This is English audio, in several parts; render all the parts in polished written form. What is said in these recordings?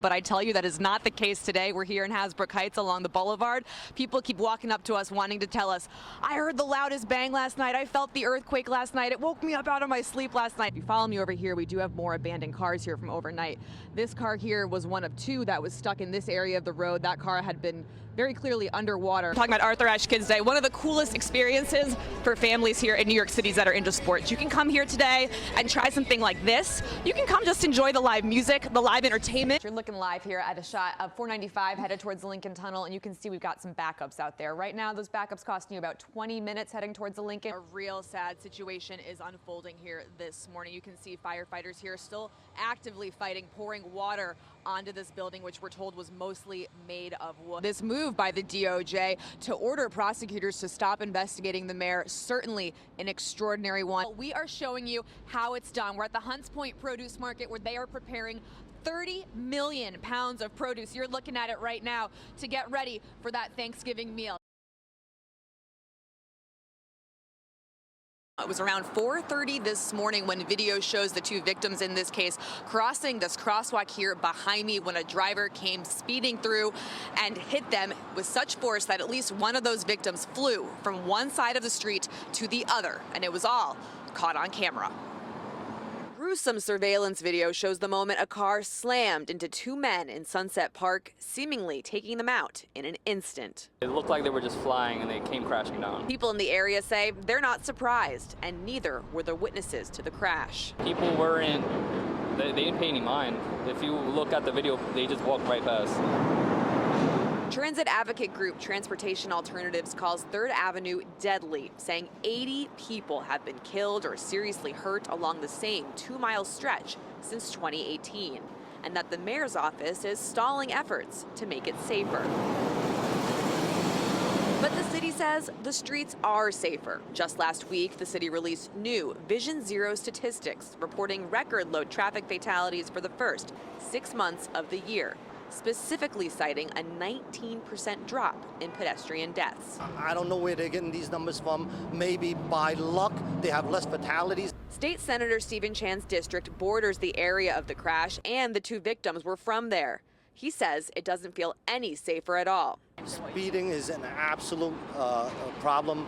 But I tell you, that is not the case today. We're here in Hasbrook Heights along the boulevard. People keep walking up to us wanting to tell us, I heard the loudest bang last night. I felt the earthquake last night. It woke me up out of my sleep last night. If you follow me over here, we do have more abandoned cars here from overnight. This car here was one of two that was stuck in this area of the road. That car had been very clearly underwater. Talking about Arthur Ashe Kids Day, one of the coolest experiences for families here in New York City that are into sports. You can come here today and try something like this. You can come just enjoy the live music, the live entertainment. You're looking live here at a shot of 495 headed towards the Lincoln Tunnel, and you can see we've got some backups out there. Right now, those backups costing you about 20 minutes heading towards the Lincoln. A real sad situation is unfolding here this morning. You can see firefighters here still actively fighting, pouring water onto this building, which we're told was mostly made of wood. This move by the DOJ to order prosecutors to stop investigating the mayor, certainly an extraordinary one. We are showing you how it's done. We're at the Hunts Point Produce Market, where they are preparing 30 million pounds of produce. You're looking at it right now to get ready for that Thanksgiving meal. It was around 4:30 this morning when video shows the two victims in this case crossing this crosswalk here behind me when a driver came speeding through and hit them with such force that at least one of those victims flew from one side of the street to the other, and it was all caught on camera. Gruesome surveillance video shows the moment a car slammed into two men in Sunset Park, seemingly taking them out in an instant. It looked like they were just flying and they came crashing down. People in the area say they're not surprised, and neither were the witnesses to the crash. People weren't, they didn't pay any mind. If you look at the video, they just walked right past. Transit advocate group Transportation Alternatives calls 3rd Avenue deadly, saying 80 people have been killed or seriously hurt along the same 2-mile stretch since 2018, and that the mayor's office is stalling efforts to make it safer. But the city says the streets are safer. Just last week, the city released new Vision Zero statistics reporting record low traffic fatalities for the first 6 months of the year, specifically citing a 19% drop in pedestrian deaths. I don't know where they're getting these numbers from. Maybe by luck, they have less fatalities. State Senator Stephen Chan's district borders the area of the crash, and the two victims were from there. He says it doesn't feel any safer at all. Speeding is an absolute problem.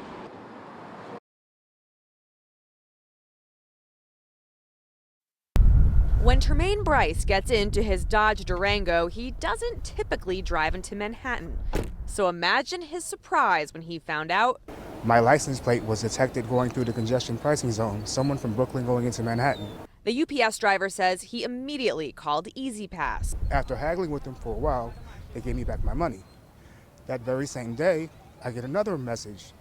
When Tremaine Bryce gets into his Dodge Durango, he doesn't typically drive into Manhattan. So imagine his surprise when he found out my license plate was detected going through the congestion pricing zone, someone from Brooklyn going into Manhattan. The UPS driver says he immediately called Easy Pass. After haggling with them for a while, they gave me back my money. That very same day, I get another message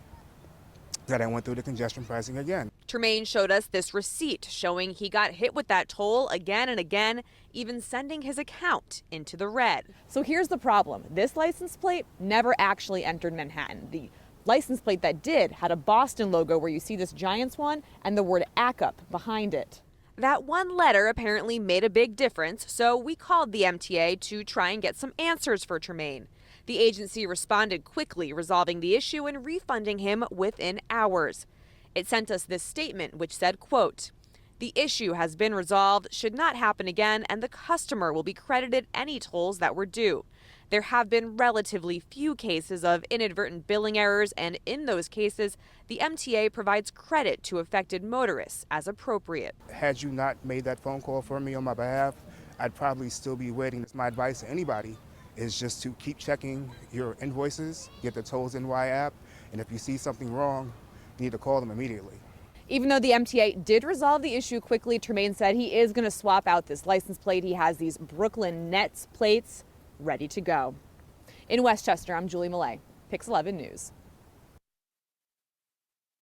that I went through the congestion pricing again. Tremaine showed us this receipt showing he got hit with that toll again and again, even sending his account into the red. So here's the problem. This license plate never actually entered Manhattan. The license plate that did had a Boston logo where you see this Giants one and the word ACUP behind it. That one letter apparently made a big difference, so we called the MTA to try and get some answers for Tremaine. The agency responded quickly, resolving the issue and refunding him within hours. It sent us this statement, which said, quote, "The issue has been resolved, should not happen again, and the customer will be credited any tolls that were due. There have been relatively few cases of inadvertent billing errors, and in those cases, the MTA provides credit to affected motorists as appropriate." Had you not made that phone call for me on my behalf, I'd probably still be waiting. My advice to anybody is just to keep checking your invoices, get the Tolls NY app, and if you see something wrong, you need to call them immediately. Even though the MTA did resolve the issue quickly, Tremaine said he is going to swap out this license plate. He has these Brooklyn Nets plates ready to go. In Westchester, I'm Julie Millet, Pix 11 News.